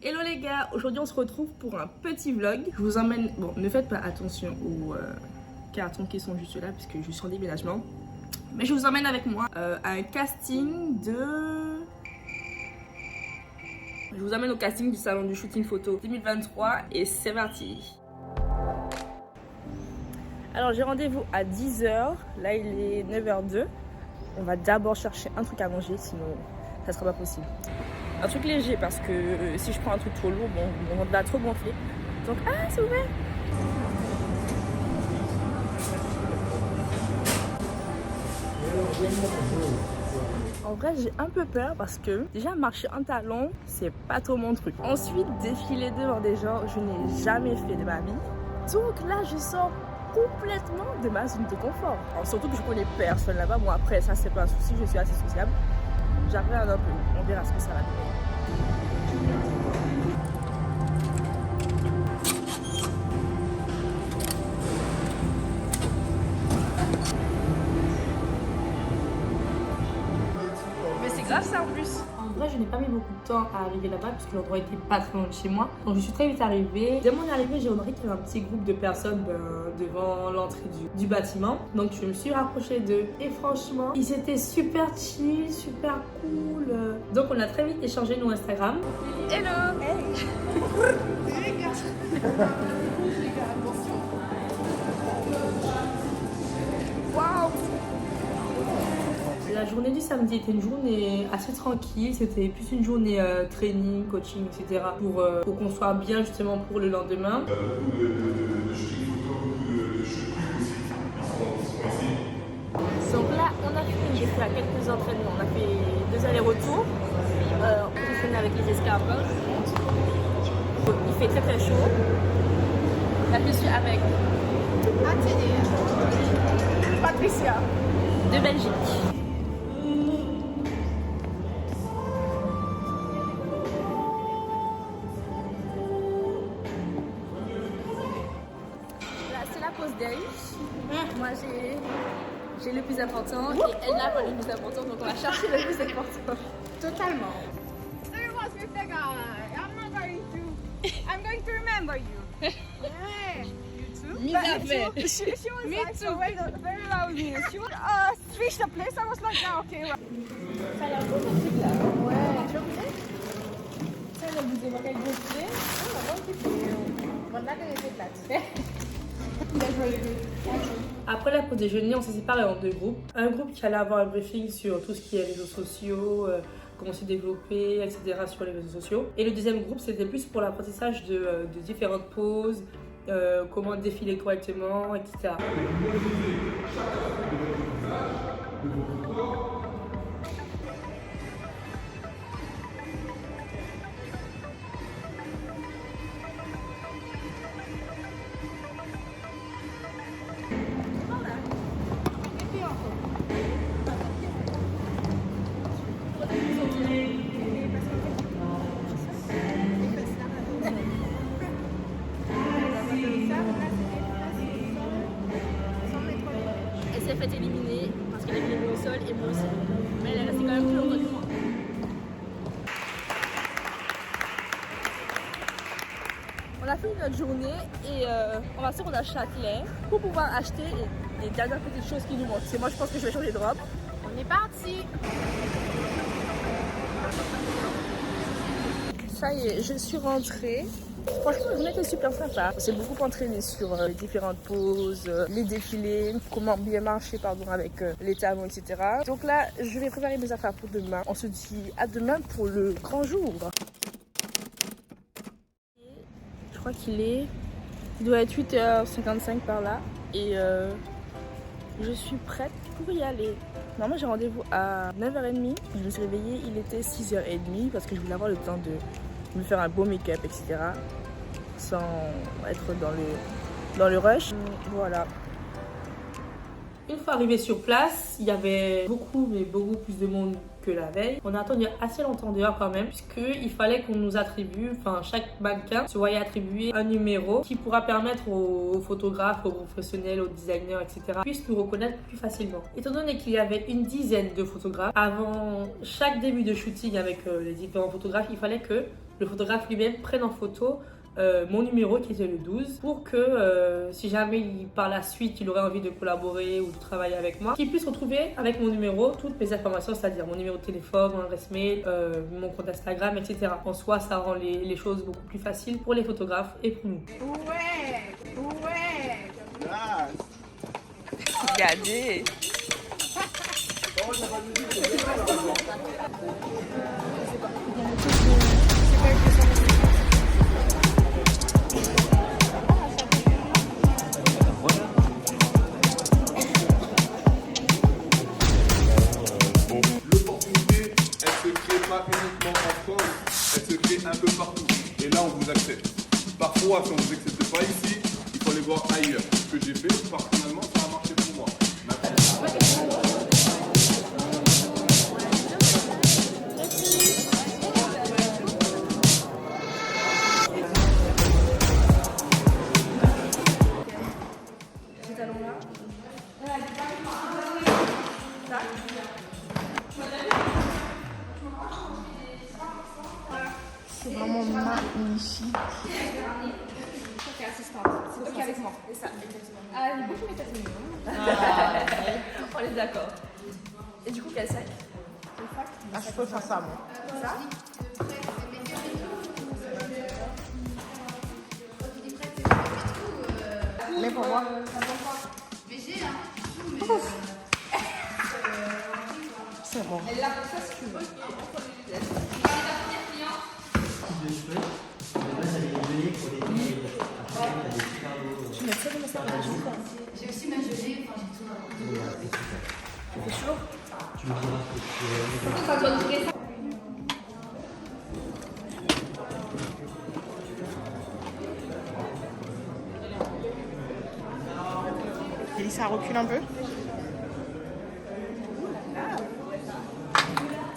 Hello les gars, aujourd'hui on se retrouve pour un petit vlog. Je vous emmène, bon ne faites pas attention aux cartons qui sont juste là puisque je suis en déménagement. Mais je vous emmène avec moi à un casting de... Je vous emmène au casting du salon du shooting photo 2023 et c'est parti. Alors j'ai rendez-vous à 10h, là il est 9h02. On va d'abord chercher un truc à manger sinon ça sera pas possible. Un truc léger parce que si je prends un truc trop lourd, bon, mon ventre va trop gonfler. Donc, ah, c'est ouvert! En vrai, j'ai un peu peur parce que déjà marcher en talons, c'est pas trop mon truc. Ensuite, défiler devant des gens, je n'ai jamais fait de ma vie. Donc là, je sors complètement de ma zone de confort. Alors, surtout que je connais personne là-bas. Bon, après, ça, c'est pas un souci, je suis assez sociable. J'arrive un peu, on verra ce que ça va donner. Mais c'est grave ça en plus. En vrai, je n'ai pas mis beaucoup de temps à arriver là-bas puisque l'endroit était pas très loin de chez moi. Donc je suis très vite arrivée. Dès mon arrivée, j'ai remarqué qu'il y avait un petit groupe de personnes devant l'entrée du bâtiment. Donc je me suis rapprochée d'eux et franchement, ils étaient super chill, super cool. Donc on a très vite échangé nos Instagram. Hello! Hey! Waouh! La journée du samedi était une journée assez tranquille, c'était plus une journée training, coaching, etc. pour qu'on soit bien justement pour le lendemain. Donc là, on a fini, j'ai fait quelques entraînements, on a fait 2 allers-retours, on s'entraîne avec les escarpins. Il fait très très chaud. Là, je suis avec Patricia de Belgique. Pause d'elle. Moi j'ai le plus important et elle n'a pas le plus important, donc on va chercher le plus important. Totalement. There was with the guy. I'm going to remember you. Yeah. You too? Mise à faire. She was me like, too. So very loudly. She would switch the place. I was like, yeah, okay. Ça a l'air beau ce truc là. Ouais. Tu vois peut-être? Ça elle a vous évoqué avec vos pieds. Oh, la bonne petite. Voilà que j'ai fait Après la pause déjeuner, on s'est séparés en 2 groupes. Un groupe qui allait avoir un briefing sur tout ce qui est réseaux sociaux, comment se développer, etc. sur les réseaux sociaux. Et le deuxième groupe, c'était plus pour l'apprentissage de différentes poses, comment défiler correctement, etc. Elle s'est fait éliminer parce qu'elle a mis au sol et moi aussi. Mais elle est restée quand même plus longtemps que moi. On a fait notre journée et on va se rendre à Châtelet pour pouvoir acheter les dernières petites choses qui nous manquent. C'est moi je pense que je vais changer de robe. On est parti. Ça y est, je suis rentrée. Franchement, la journée était super sympa. On s'est beaucoup entraîné sur les différentes poses, les défilés, comment bien marcher avec les talons, etc. Donc là, je vais préparer mes affaires pour demain. On se dit à demain pour le grand jour. Je crois il doit être 8h55 par là. Et je suis prête pour y aller. Normalement, j'ai rendez-vous à 9h30. Je me suis réveillée, il était 6h30 parce que je voulais avoir le temps de me faire un beau make-up, etc. Sans être dans le rush. Voilà. Une fois arrivé sur place, il y avait beaucoup plus de monde que la veille. On a attendu assez longtemps dehors quand même, puisqu'il fallait qu'on nous attribue, enfin chaque mannequin se voyait attribuer un numéro qui pourra permettre aux photographes, aux professionnels, aux designers, etc. puissent nous reconnaître plus facilement. Étant donné qu'il y avait une dizaine de photographes, avant chaque début de shooting avec les différents photographes, il fallait que le photographe lui-même prenne en photo mon numéro qui était le 12 pour que si jamais par la suite il aurait envie de collaborer ou de travailler avec moi, qu'il puisse retrouver avec mon numéro toutes mes informations, c'est-à-dire mon numéro de téléphone, mon adresse mail, mon compte Instagram, etc. En soi, ça rend les choses beaucoup plus faciles pour les photographes et pour nous. Ouais. Regardez. L'opportunité, elle se crée pas uniquement en France, elle se crée un peu partout. Et là, on vous accepte. Parfois, si on ne vous accepte pas ici, il faut aller voir ailleurs. Ce que j'ai fait, personnellement, ça a marché pour moi. C'est vraiment magnifique. Ok, assistante. C'est ok avec moi. C'est ça, exactement. Ah, beaucoup mais peut-être mieux. On est d'accord. Et du coup, quel sac? Ah, je peux faire ça, moi. Ça? Mais pour moi. C'est bon. Tu mets ça dans ma serviette ou pas? J'ai aussi ma gelée, enfin j'ai tout. C'est chaud? Et ça recule un peu.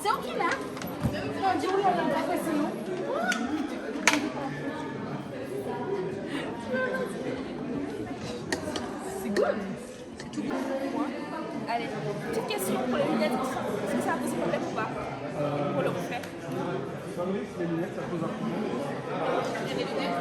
C'est ok là? On dit oui, on a pas passé non? C'est good. C'est tout pour moi. Allez, petite question pour les lunettes. Est-ce que ça pose problème ou pas? Pour le reflet. Les lunettes, ça pose un problème. Il y a des lunettes.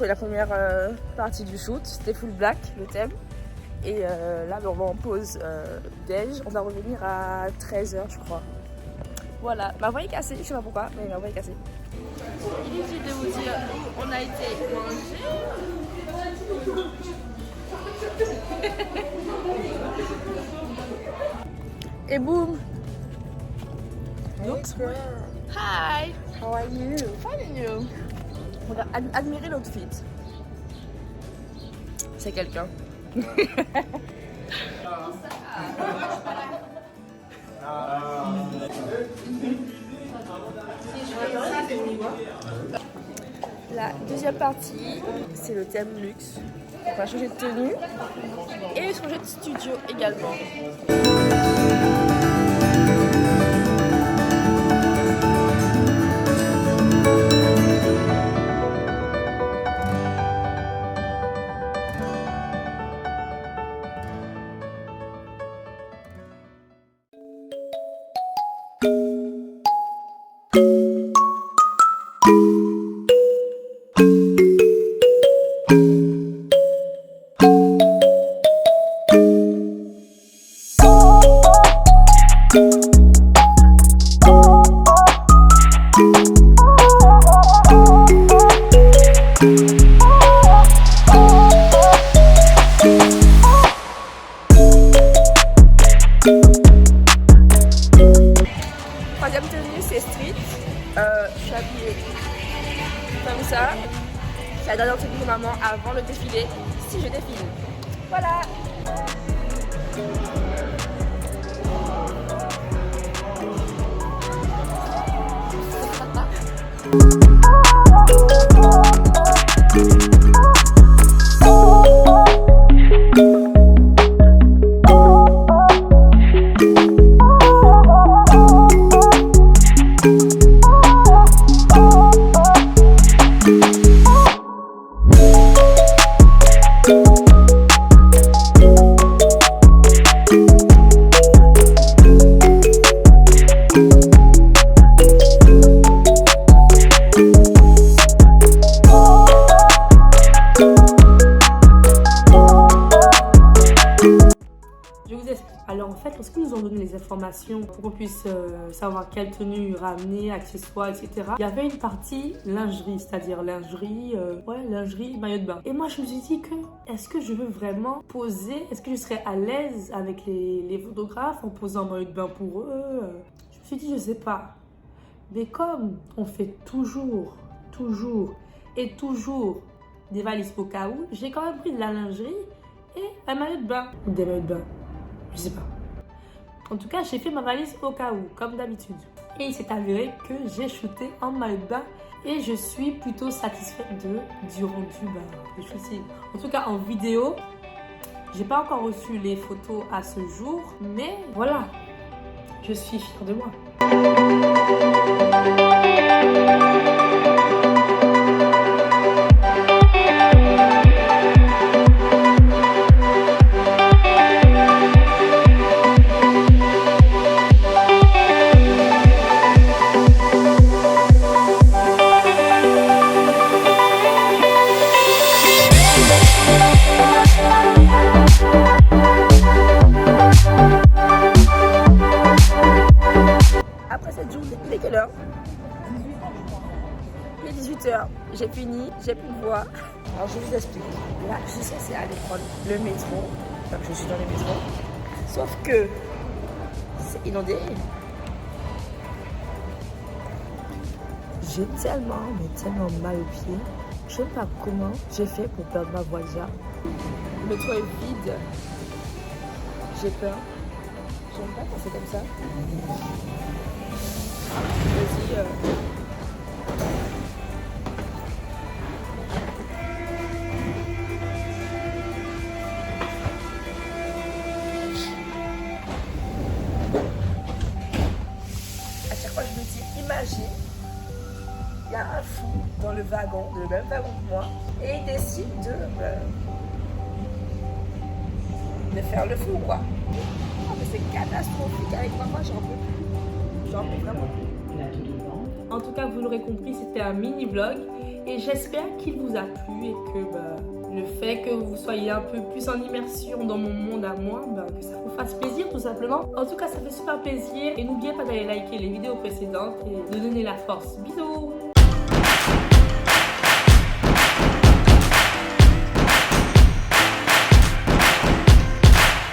La première partie du shoot, c'était full black, le thème. Et là, on va en pause déj. On va revenir à 13h, je crois. Voilà, ma voix est cassée, je sais pas pourquoi, mais ma voix est cassée. Inutile de vous dire où on a été manger. Et boum! Look, hi! How are you? Fine and you? Regarde, admirez l'outfit. C'est quelqu'un. La deuxième partie, c'est le thème luxe. On va changer de tenue et changer de studio également. Troisième tenue, c'est street. Je suis habillée comme ça. C'est la dernière tenue de maman avant le défilé, si je défile. Voilà. Alors en fait, lorsqu'ils nous ont donné les informations pour qu'on puisse savoir quelle tenue ramener, accessoires, etc., il y avait une partie lingerie, c'est-à-dire lingerie, lingerie, maillot de bain. Et moi, je me suis dit que, est-ce que je veux vraiment poser, est-ce que je serais à l'aise avec les photographes en posant un maillot de bain pour eux? Je me suis dit, je sais pas. Mais comme on fait toujours des valises au cas où, j'ai quand même pris de la lingerie et un maillot de bain. Des maillots de bain. Je sais pas. En tout cas, j'ai fait ma valise au cas où, comme d'habitude. Et il s'est avéré que j'ai shooté en maillot de bain et je suis plutôt satisfaite du rendu du shooting. En tout cas, en vidéo, j'ai pas encore reçu les photos à ce jour, mais voilà, je suis fière de moi. Après cette journée, il est quelle heure? Il est 18h. J'ai fini, j'ai plus de voix. Alors je vous explique. Là, je suis censée aller prendre le métro. Donc je suis dans le métro. Sauf que c'est inondé. J'ai tellement mal aux pieds. Je sais pas comment j'ai fait pour perdre ma voix déjà. Le métro est vide. J'ai peur. J'aime pas quand c'est comme ça. Vas-y. À chaque fois, je me dis, imagine, il y a un fou dans le wagon, le même wagon que moi, et il décide de faire le fou, quoi. Oh, mais c'est catastrophique avec moi, j'en peux plus. J'en peux vraiment plus. En tout cas, vous l'aurez compris, c'était un mini-vlog et j'espère qu'il vous a plu et que le fait que vous soyez un peu plus en immersion dans mon monde à moi, que ça vous fasse plaisir tout simplement. En tout cas, ça fait super plaisir et n'oubliez pas d'aller liker les vidéos précédentes et de donner la force. Bisous!